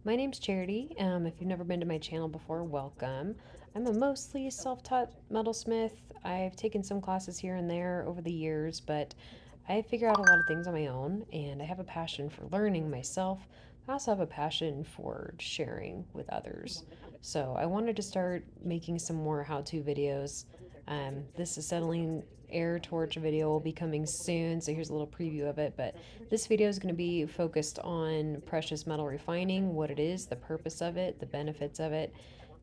My name's Charity. If you've never been to my channel before, welcome. I'm a mostly self-taught metalsmith. I've taken some classes here and there over the years, but I figure out a lot of things on my own, and I have a passion for learning myself. I also have a passion for sharing with others. So I wanted to start making some more how-to videos. This is settling air torch video will be coming soon, so here's a little preview of it. But this video is going to be focused on precious metal refining, what it is, the purpose of it, the benefits of it,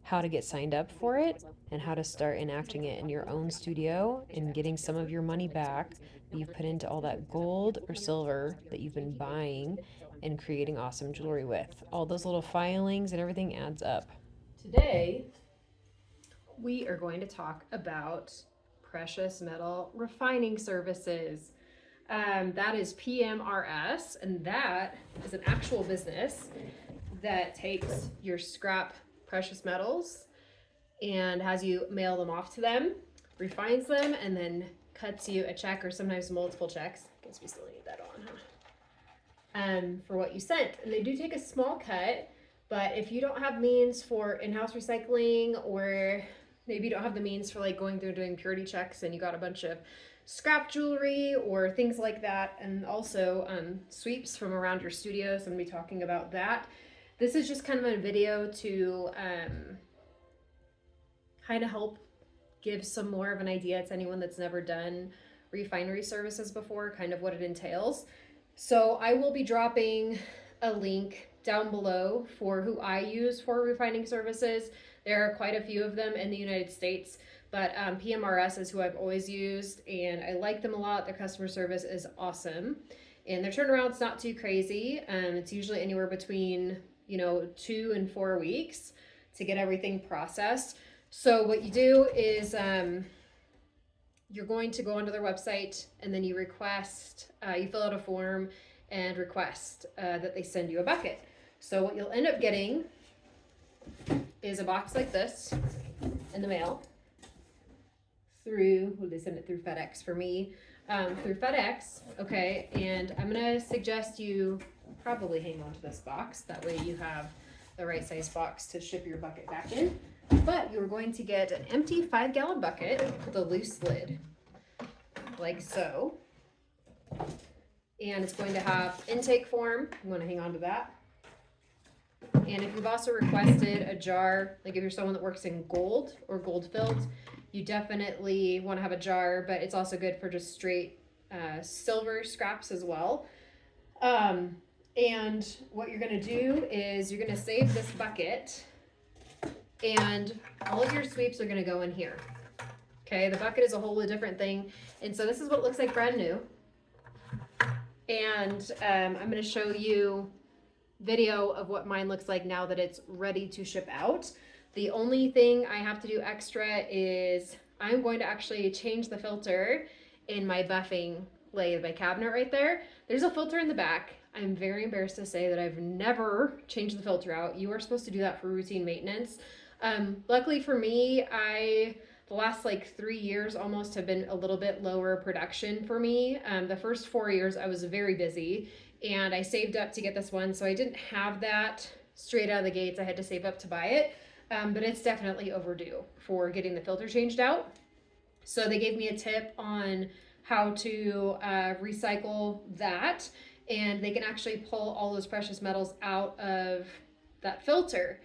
how to get signed up for it, and how to start enacting it in your own studio and getting some of your money back that you've put into all that gold or silver that you've been buying and creating awesome jewelry with. All those little filings and everything adds up. Today, we are going to talk about precious metal refining services. That is PMRS, and that is an actual business that takes your scrap precious metals and has you mail them off to them, refines them, and then cuts you a check or sometimes multiple checks. I guess we still need that on, huh? For what you sent. And they do take a small cut, but if you don't have means for in-house recycling, or maybe you don't have the means for like going through and doing purity checks and you got a bunch of scrap jewelry or things like that, and also sweeps from around your studio, so I'm going to be talking about that. This is just kind of a video to kind of help give some more of an idea to anyone that's never done refinery services before, kind of what it entails. So I will be dropping a link down below for who I use for refining services. There are quite a few of them in the United States, but PMRS is who I've always used, and I like them a lot. Their customer service is awesome, and their turnaround's not too crazy. It's usually anywhere between 2 and 4 weeks to get everything processed. So what you do is you're going to go onto their website, and then you request, you fill out a form and request that they send you a bucket. So what you'll end up getting is a box like this in the mail through, well, they send it through FedEx for me, through FedEx, okay, and I'm gonna suggest you probably hang on to this box, that way you have the right size box to ship your bucket back in. But you're going to get an empty 5-gallon bucket with a loose lid, like so. And it's going to have intake form. I'm going to hang on to that. And if you've also requested a jar, like if you're someone that works in gold or gold filled, you definitely want to have a jar, but it's also good for just straight silver scraps as well. And what you're going to do is you're going to save this bucket, and all of your sweeps are going to go in here. Okay, the bucket is a whole different thing. And so this is what it looks like brand new. And I'm going to show you video of what mine looks like now that it's ready to ship out. The only thing I have to do extra is I'm going to actually change the filter in my buffing lathe, my cabinet right there. There's a filter in the back. I'm very embarrassed to say that I've never changed the filter out. You are supposed to do that for routine maintenance. Luckily for me, the last like 3 years almost have been a little bit lower production for me. The first 4 years I was very busy, and I saved up to get this one, so I didn't have that straight out of the gates. I had to save up to buy it, but it's definitely overdue for getting the filter changed out. So they gave me a tip on how to recycle that, and they can actually pull all those precious metals out of that filter.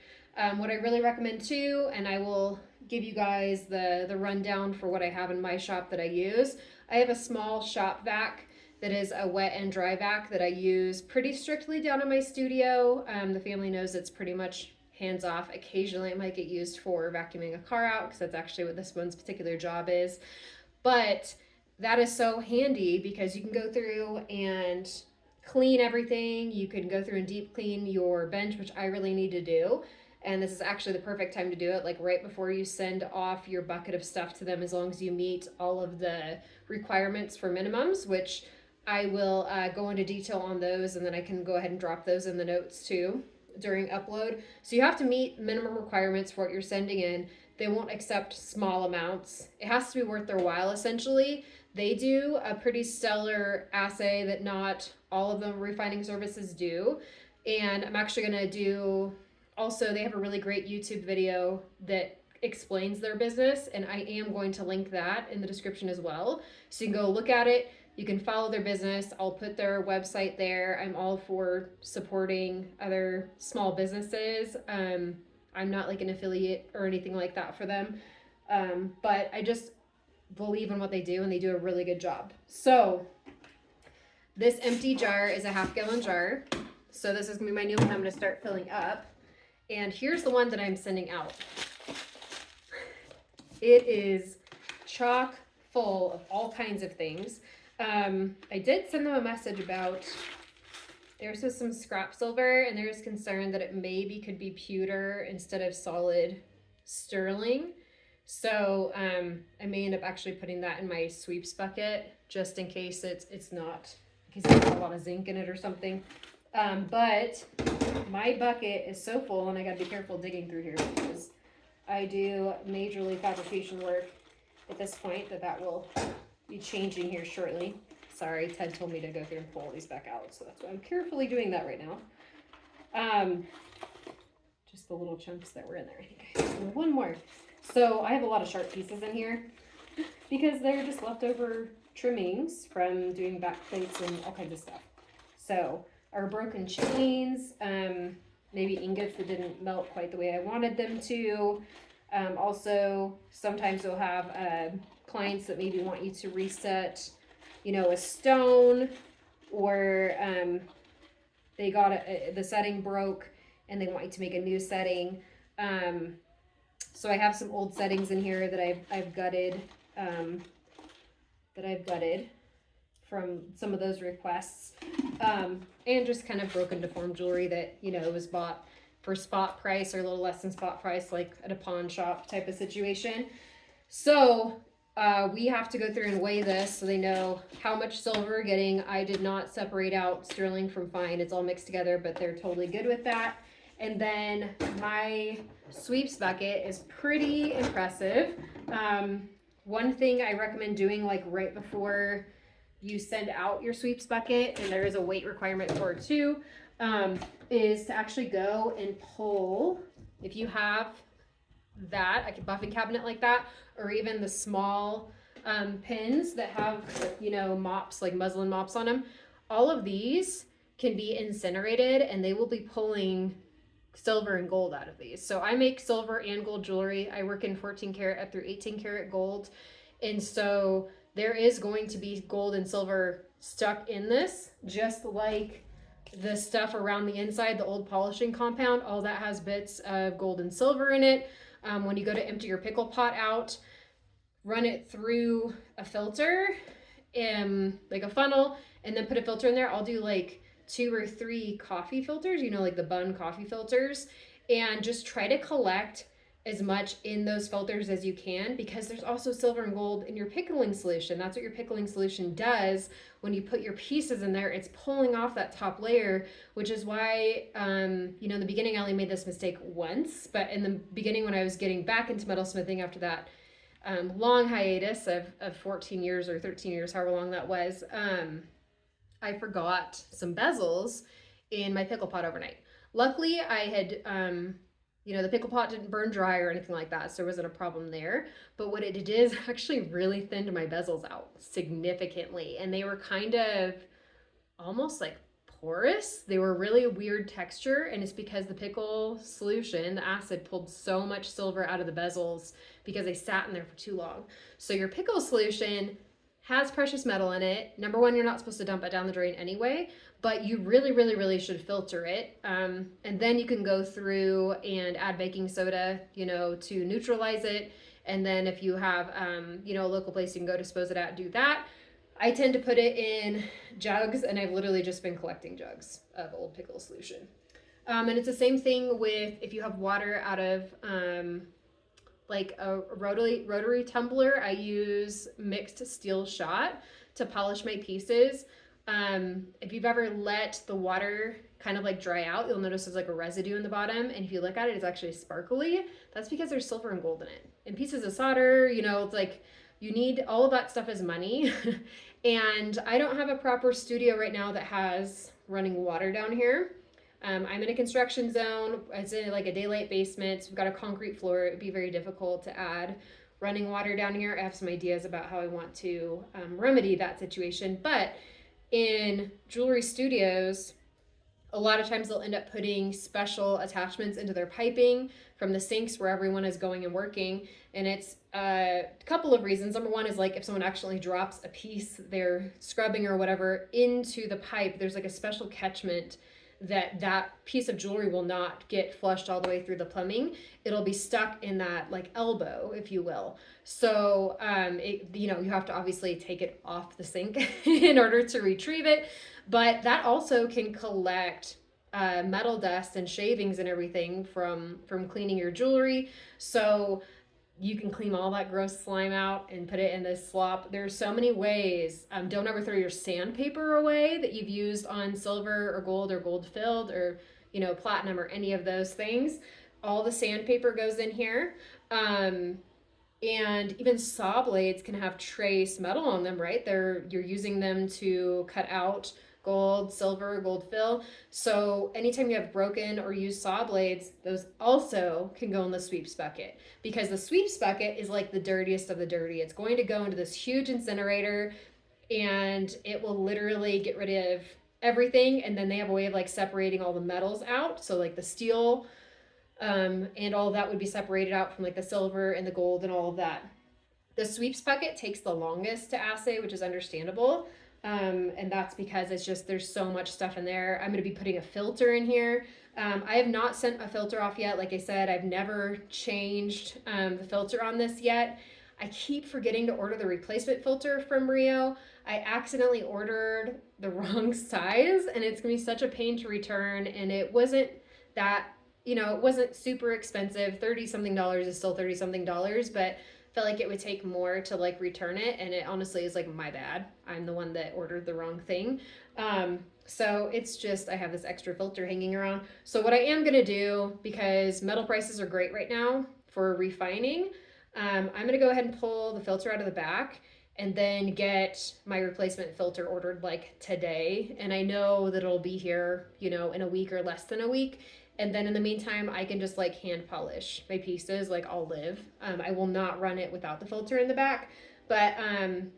What I really recommend too, and I will give you guys the rundown for what I have in my shop that I use. I have a small shop vac that is a wet and dry vac that I use pretty strictly down in my studio. The family knows it's pretty much hands off. Occasionally it might get used for vacuuming a car out, because that's actually what this one's particular job is. But that is so handy because you can go through and clean everything. You can go through and deep clean your bench, which I really need to do. And this is actually the perfect time to do it, like right before you send off your bucket of stuff to them, as long as you meet all of the requirements for minimums, which I will go into detail on those, and then I can go ahead and drop those in the notes too during upload. So you have to meet minimum requirements for what you're sending in. They won't accept small amounts. It has to be worth their while, essentially. They do a pretty stellar assay that not all of the refining services do. And I'm actually going to do, also, they have a really great YouTube video that explains their business, and I am going to link that in the description as well. So you can go look at it. You can follow their business. I'll put their website there. I'm all for supporting other small businesses. I'm not like an affiliate or anything like that for them. But I just believe in what they do, and they do a really good job. So this empty jar is a 1/2 gallon jar. So this is gonna be my new one I'm gonna start filling up. And here's the one that I'm sending out. It is chock full of all kinds of things. I did send them a message about, there's some scrap silver, and there's concern that it maybe could be pewter instead of solid sterling. So I may end up actually putting that in my sweeps bucket just in case it's not, in case there's a lot of zinc in it or something. But my bucket is so full, and I gotta be careful digging through here because I do majorly fabrication work at this point that will be changing here shortly. Sorry, Ted told me to go through and pull these back out, so that's why I'm carefully doing that right now. Just the little chunks that were in there. I think I have one more. So I have a lot of sharp pieces in here because they're just leftover trimmings from doing back plates and all kinds of stuff. So our broken chains, maybe ingots that didn't melt quite the way I wanted them to. Also, sometimes you'll have clients that maybe want you to reset, you know, a stone, or they got the setting broke and they want you to make a new setting. So I have some old settings in here that I've gutted, from some of those requests, and just kind of broken deformed jewelry that, you know, was bought for spot price or a little less than spot price, like at a pawn shop type of situation. So we have to go through and weigh this so they know how much silver we're getting. I did not separate out sterling from fine. It's all mixed together, but they're totally good with that. And then my sweeps bucket is pretty impressive. One thing I recommend doing, like right before you send out your sweeps bucket, and there is a weight requirement for it too, is to actually go and pull, if you have that, like a buffing cabinet like that, or even the small pins that have, you know, mops, like muslin mops on them. All of these can be incinerated, and they will be pulling silver and gold out of these. So I make silver and gold jewelry. I work in 14 karat up through 18 karat gold. And so there is going to be gold and silver stuck in this, just like the stuff around the inside, the old polishing compound, all that has bits of gold and silver in it. When you go to empty your pickle pot out, run it through a filter, like a funnel, and then put a filter in there. I'll do like 2 or 3 coffee filters, you know, like the Bun coffee filters, and just try to collect as much in those filters as you can, because there's also silver and gold in your pickling solution. That's what your pickling solution does. When you put your pieces in there, it's pulling off that top layer, which is why, you know, in the beginning I only made this mistake once, but in the beginning when I was getting back into metalsmithing after that long hiatus of 14 years or 13 years, however long that was, I forgot some bezels in my pickle pot overnight. Luckily, I had, you know, the pickle pot didn't burn dry or anything like that, so there wasn't a problem there. But what it did is actually really thinned my bezels out significantly, and they were kind of almost like porous. They were really weird texture, and it's because the pickle solution, the acid, pulled so much silver out of the bezels because they sat in there for too long. So your pickle solution has precious metal in it. Number one, you're not supposed to dump it down the drain anyway, but you really, really, really should filter it. And then you can go through and add baking soda, you know, to neutralize it. And then if you have, you know, a local place you can go dispose it at, do that. I tend to put it in jugs, and I've literally just been collecting jugs of old pickle solution. And it's the same thing with if you have water out of, like a rotary tumbler. I use mixed steel shot to polish my pieces. If you've ever let the water kind of like dry out, you'll notice there's like a residue in the bottom, and if you look at it, it's actually sparkly. That's because there's silver and gold in it. And pieces of solder, you know, it's like you need all of that stuff as money. And I don't have a proper studio right now that has running water down here. I'm in a construction zone. It's in like a daylight basement. So we've got a concrete floor. It would be very difficult to add running water down here. I have some ideas about how I want to remedy that situation. But in jewelry studios, a lot of times they'll end up putting special attachments into their piping from the sinks where everyone is going and working. And it's a couple of reasons. Number one is like if someone actually drops a piece they're scrubbing or whatever into the pipe, there's like a special catchment that piece of jewelry will not get flushed all the way through the plumbing. It'll be stuck in that like elbow, if you will. So you have to obviously take it off the sink in order to retrieve it. But that also can collect metal dust and shavings and everything from cleaning your jewelry. So you can clean all that gross slime out and put it in this slop. There's so many ways. Don't ever throw your sandpaper away that you've used on silver or gold filled or platinum or any of those things. All the sandpaper goes in here. And even saw blades can have trace metal on them, right? You're using them to cut out gold, silver, gold fill. So anytime you have broken or used saw blades, those also can go in the sweeps bucket, because the sweeps bucket is like the dirtiest of the dirty. It's going to go into this huge incinerator and it will literally get rid of everything. And then they have a way of like separating all the metals out. So like the steel and all of that would be separated out from like the silver and the gold and all of that. The sweeps bucket takes the longest to assay, which is understandable. And that's because there's so much stuff in there. I'm going to be putting a filter in here. I have not sent a filter off yet. Like I said, I've never changed the filter on this yet. I keep forgetting to order the replacement filter from Rio. I accidentally ordered the wrong size and it's going to be such a pain to return. And it wasn't that, it wasn't super expensive. $30-something is still $30-something, but felt like it would take more to like return it, and it honestly is like my bad. I'm the one that ordered the wrong thing. So it's just I have this extra filter hanging around. So what I am gonna do, because metal prices are great right now for refining, I'm gonna go ahead and pull the filter out of the back and then get my replacement filter ordered like today. And I know that it'll be here, in a week or less than a week. And then in the meantime, I can just like hand polish my pieces like I'll live. I will not run it without the filter in the back, but I'm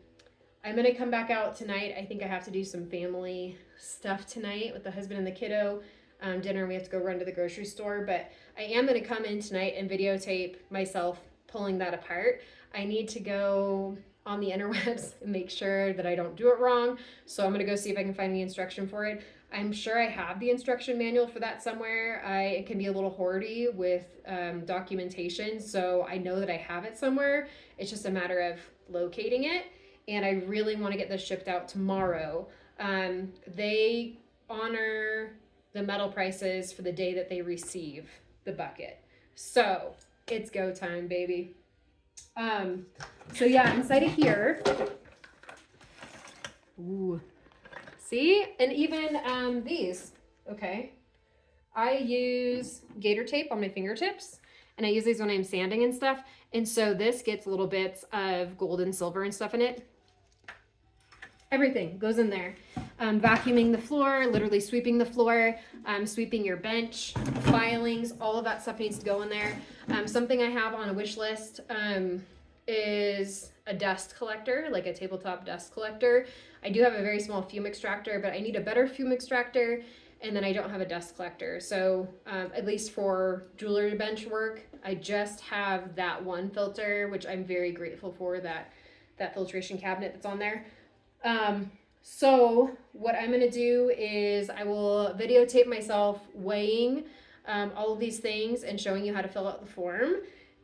going to come back out tonight. I think I have to do some family stuff tonight with the husband and the kiddo. Dinner, we have to go run to the grocery store, but I am going to come in tonight and videotape myself pulling that apart. I need to go on the interwebs and make sure that I don't do it wrong. So I'm going to go see if I can find the instruction for it. I'm sure I have the instruction manual for that somewhere. It can be a little hoardy with documentation, so I know that I have it somewhere. It's just a matter of locating it, and I really want to get this shipped out tomorrow. They honor the metal prices for the day that they receive the bucket. So it's go time, baby. So yeah, inside of here, ooh. See, and even these, okay. I use gator tape on my fingertips, and I use these when I'm sanding and stuff. And so this gets little bits of gold and silver and stuff in it. Everything goes in there. Vacuuming the floor, literally sweeping the floor, sweeping your bench, filings, all of that stuff needs to go in there. Something I have on a wish list is a dust collector, like a tabletop dust collector. I do have a very small fume extractor, but I need a better fume extractor, and then I don't have a dust collector. So at least for jewelry bench work, I just have that one filter, which I'm very grateful for, that filtration cabinet that's on there. So what I'm gonna do is I will videotape myself weighing all of these things and showing you how to fill out the form,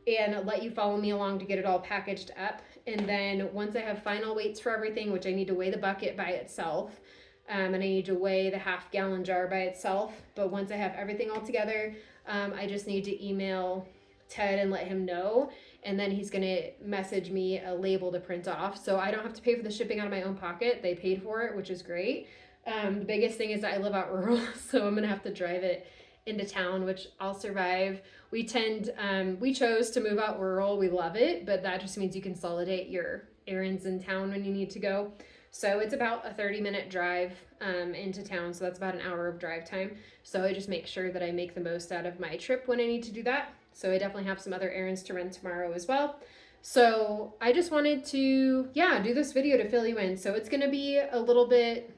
and let you follow me along to get it all packaged up. And then once I have final weights for everything, which I need to weigh the bucket by itself, and I need to weigh the half-gallon jar by itself, but once I have everything all together, I just need to email Ted and let him know, and then he's gonna message me a label to print off, so I don't have to pay for the shipping out of my own pocket. They paid for it, which is great. The biggest thing is that I live out rural, so I'm gonna have to drive it into town, which I'll survive. We chose to move out rural. We love it, but that just means you consolidate your errands in town when you need to go. So it's about a 30-minute drive into town. So that's about an hour of drive time. So I just make sure that I make the most out of my trip when I need to do that. So I definitely have some other errands to run tomorrow as well. So I just wanted to, yeah, do this video to fill you in. So it's going to be a little bit,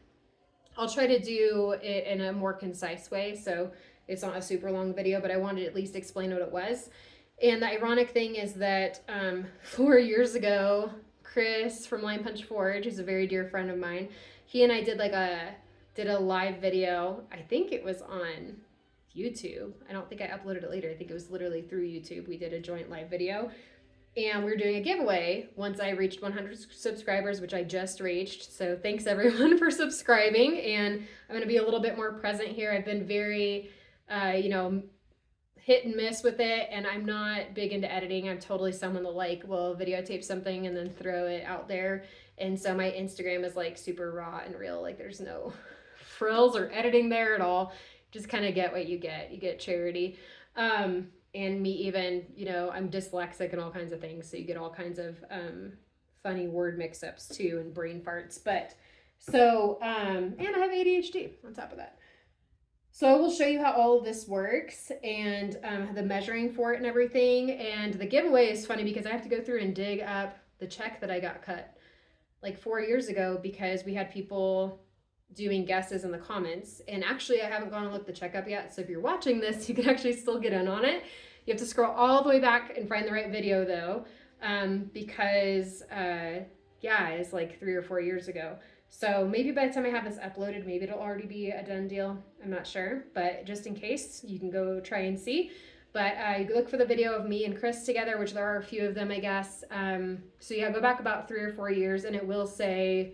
I'll try to do it in a more concise way. So it's not a super long video, but I wanted to at least explain what it was. And the ironic thing is that 4 years ago, Chris from Line Punch Forge, who's a very dear friend of mine, he and I did a live video. I think it was on YouTube. I don't think I uploaded it later. I think it was literally through YouTube. We did a joint live video. And we were doing a giveaway once I reached 100 subscribers, which I just reached. So thanks everyone for subscribing. And I'm going to be a little bit more present here. I've been very, hit and miss with it, and I'm not big into editing. I'm totally someone that will videotape something and then throw it out there. And so my Instagram is super raw and real. There's no frills or editing there at all. Just kind of get what you get. You get charity. And me even, I'm dyslexic and all kinds of things. So you get all kinds of funny word mix-ups too and brain farts. But so, and I have ADHD on top of that. So I will show you how all of this works and the measuring for it and everything. And the giveaway is funny because I have to go through and dig up the check that I got cut 4 years ago because we had people doing guesses in the comments. And actually I haven't gone and looked the check up yet. So if you're watching this, you can actually still get in on it. You have to scroll all the way back and find the right video though, because it's 3 or 4 years ago. So maybe by the time I have this uploaded, maybe it'll already be a done deal. I'm not sure, but just in case, you can go try and see. But look for the video of me and Chris together, which there are a few of them, I guess. So yeah, go back about 3 or 4 years and it will say,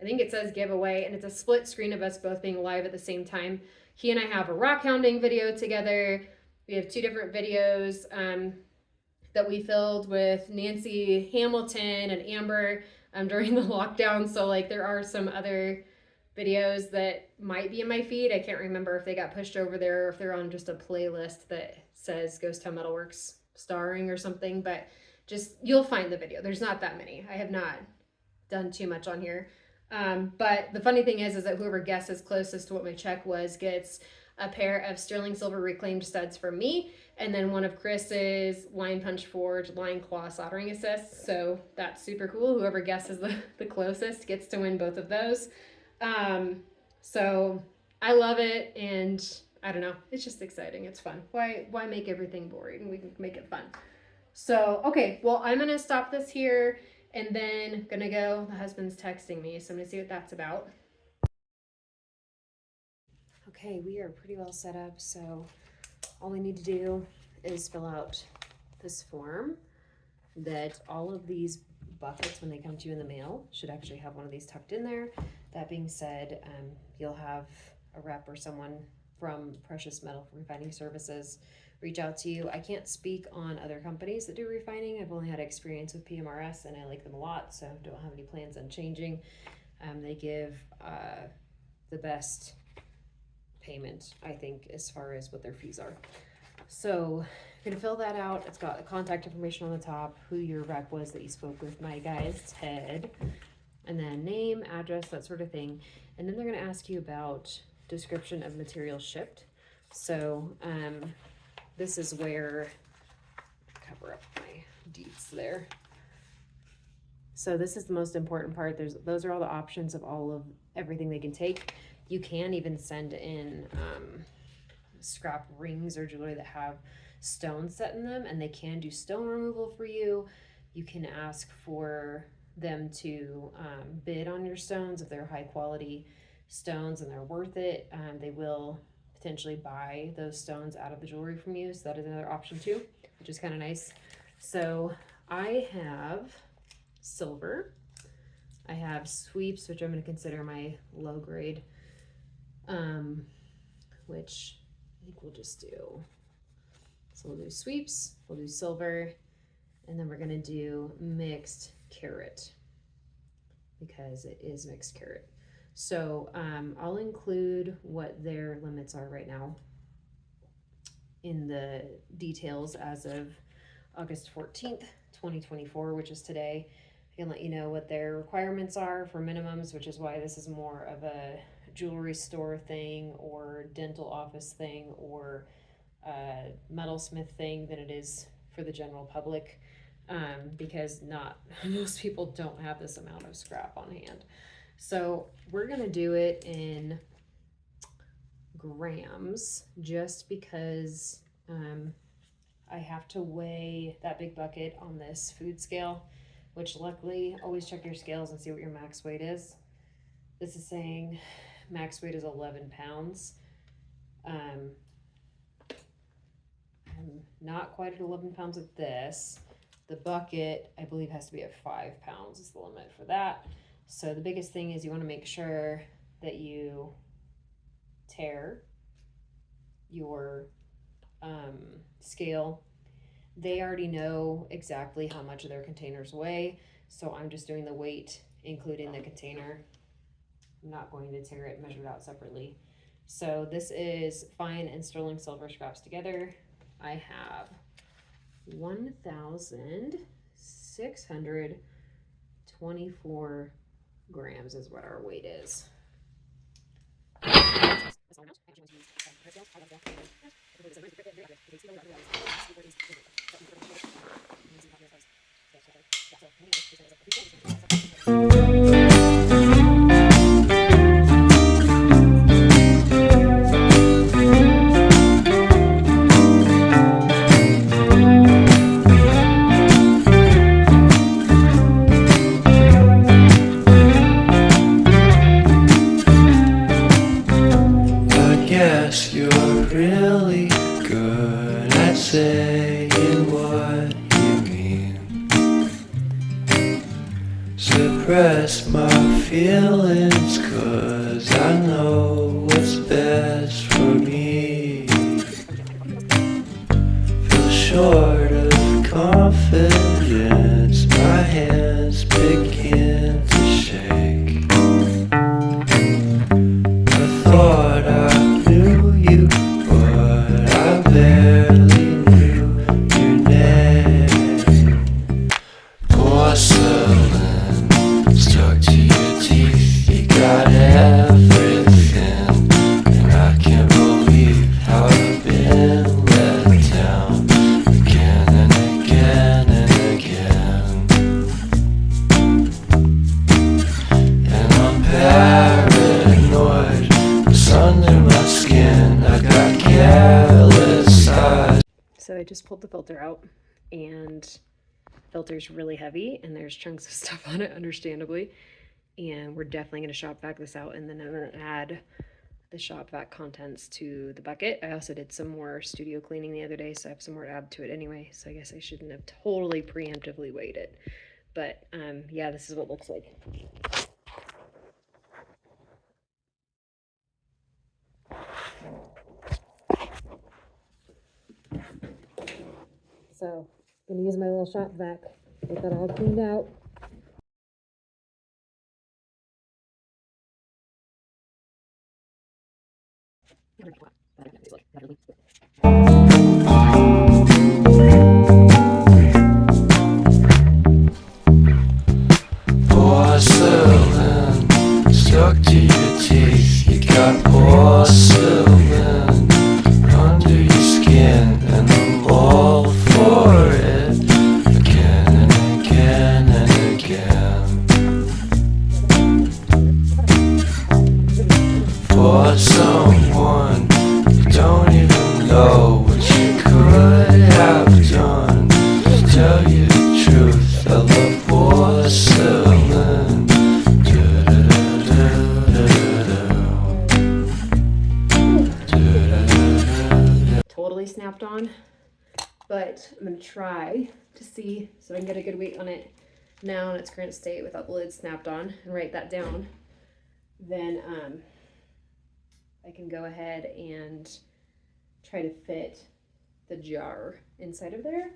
I think it says giveaway, and it's a split screen of us both being live at the same time. He and I have a rock hounding video together. We have 2 different videos that we filmed with Nancy Hamilton and Amber during the lockdown. So there are some other videos that might be in my feed. I can't remember if they got pushed over there or if they're on just a playlist that says Ghost Town Metalworks starring or something, but just, you'll find the video. There's not that many. I have not done too much on here. But the funny thing is that whoever guesses closest to what my check was gets a pair of sterling silver reclaimed studs from me, and then one of Chris's Line Punch Forge line claw soldering assists. So that's super cool. Whoever guesses the closest gets to win both of those. So I love it, and I don't know, it's just exciting. It's fun. Why make everything boring? We can make it fun. So, okay, well, I'm gonna stop this here and then gonna go. The husband's texting me, so I'm gonna see what that's about. Okay, we are pretty well set up, so all we need to do is fill out this form that all of these buckets, when they come to you in the mail, should actually have one of these tucked in there. That being said, you'll have a rep or someone from Precious Metal Refining Services reach out to you. I can't speak on other companies that do refining. I've only had experience with PMRS and I like them a lot, so don't have any plans on changing. They give the best payment, I think, as far as what their fees are. So you're gonna fill that out. It's got the contact information on the top, who your rep was that you spoke with, my guy's Ted, and then name, address, that sort of thing. And then they're gonna ask you about description of material shipped. So this is where, cover up my deets there. So this is the most important part. Those are all the options of everything they can take. You can even send in scrap rings or jewelry that have stones set in them, and they can do stone removal for you. You can ask for them to bid on your stones if they're high quality stones and they're worth it. They will potentially buy those stones out of the jewelry from you, so that is another option too, which is kind of nice. So I have silver, I have sweeps, which I'm going to consider my low grade, which I think we'll just do. So we'll do sweeps, we'll do silver, and then we're going to do mixed carat because it is mixed carat. So I'll include what their limits are right now in the details as of August 14th, 2024, which is today. I can let you know what their requirements are for minimums, which is why this is more of a jewelry store thing or dental office thing or a metalsmith thing than it is for the general public, because not most people don't have this amount of scrap on hand. So we're gonna do it in grams just because I have to weigh that big bucket on this food scale, which luckily always check your scales and see what your max weight is. This is saying max weight is 11 pounds. I'm not quite at 11 pounds with this. The bucket, I believe, has to be at 5 pounds is the limit for that. So the biggest thing is you want to make sure that you tare your scale. They already know exactly how much their containers weigh, so I'm just doing the weight including the container. I'm not going to tear it measured out separately. So this is fine and sterling silver scraps together. I have 1,624 grams is what our weight is. Suppress my feelings, 'cause I know what's best for me. Feel short of confidence, my hands begin to shake. I thought I knew you, but I barely knew your name. Porcelain stuck to your teeth, you got everything, and I can't believe how I've been let down again and again and again. And I'm paranoid, what's under my skin, I got careless eyes. So I just pulled the filter out, and filter's really heavy and there's chunks of stuff on it, understandably, and we're definitely going to shop vac this out, and then I'm going to add the shop vac contents to the bucket. I also did some more studio cleaning the other day, so I have some more to add to it anyway, so I guess I shouldn't have totally preemptively weighed it, but yeah, this is what it looks like. So I'm gonna use my little shop vac, get that all cleaned out. Porcelain stuck to your teeth, you got porcelain under your skin, and I'm all for it again and again and again. For someone you don't even know what you could have done. To tell you the truth, I love porcelain. Totally snapped on, but I'm gonna try to see so I can get a good weight on it now in its current state without the lid snapped on and write that down. Then I can go ahead and try to fit the jar inside of there,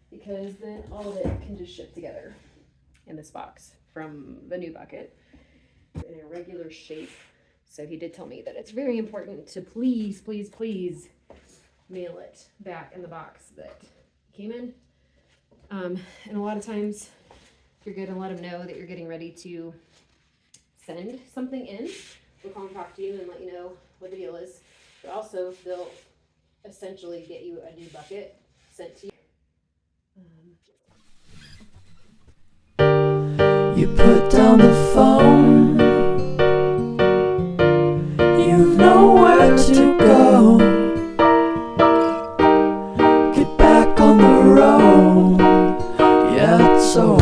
because then all of it can just ship together in this box from the new bucket in a regular shape. So he did tell me that it's very important to please mail it back in the box that it came in. And a lot of times you're good and let them know that you're getting ready to send something in. They'll contact you and let you know what the deal is. But also, they'll essentially get you a new bucket sent to you. You put down the phone, you've nowhere to go. Get back on the road, yeah, it's over.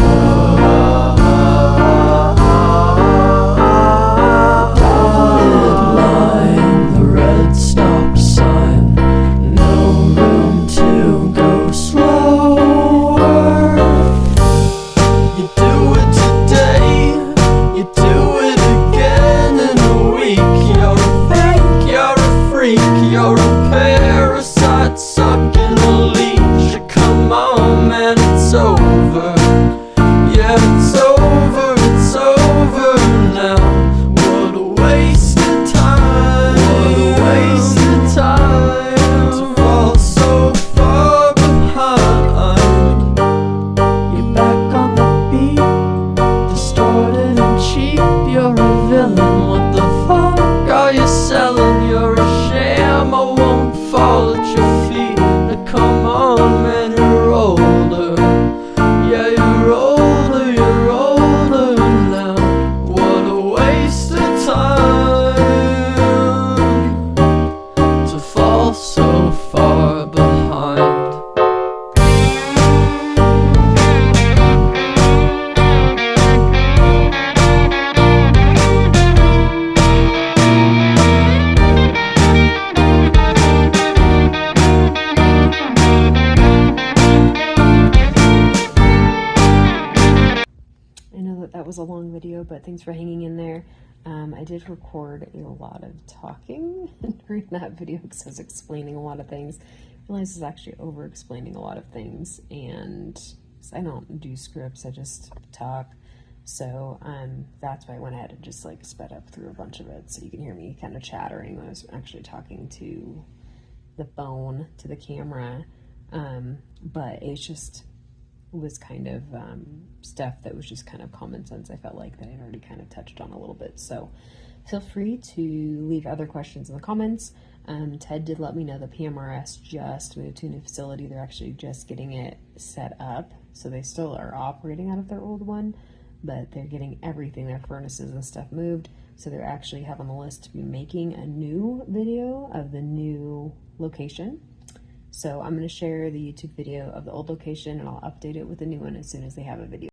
Dotted line, the red stop sign, no room to go slower. You do it today, you do it again in a week. You're a fake, you're a freak, you're a parasite sucking a leech. Come on, man, it's over. Yeah, it's over now. What a waste of time, what a waste of time to fall so far behind. You're back on the beat, distorted and cheap. You're a villain, what the fuck are you selling? You're a sham, I won't fall at your feet. Now come on, man, you're older. Yeah, you're older now. What a waste of time to fall so far behind. I know that was a long video, but thanks for hanging in there. I did record a lot of talking during that video because I was explaining a lot of things. I realized I was actually over explaining a lot of things, and I don't do scripts, I just talk. So that's why I went ahead and just like sped up through a bunch of it so you can hear me kind of chattering when I was actually talking to the phone, to the camera. But it's just was kind of stuff that was just kind of common sense, I felt like, that I'd already kind of touched on a little bit. So feel free to leave other questions in the comments. Ted did let me know the PMRS just moved to a new facility. They're actually just getting it set up. So they still are operating out of their old one, but they're getting everything, their furnaces and stuff moved. So they're actually have on the list to be making a new video of the new location. So I'm going to share the YouTube video of the old location and I'll update it with the new one as soon as they have a video.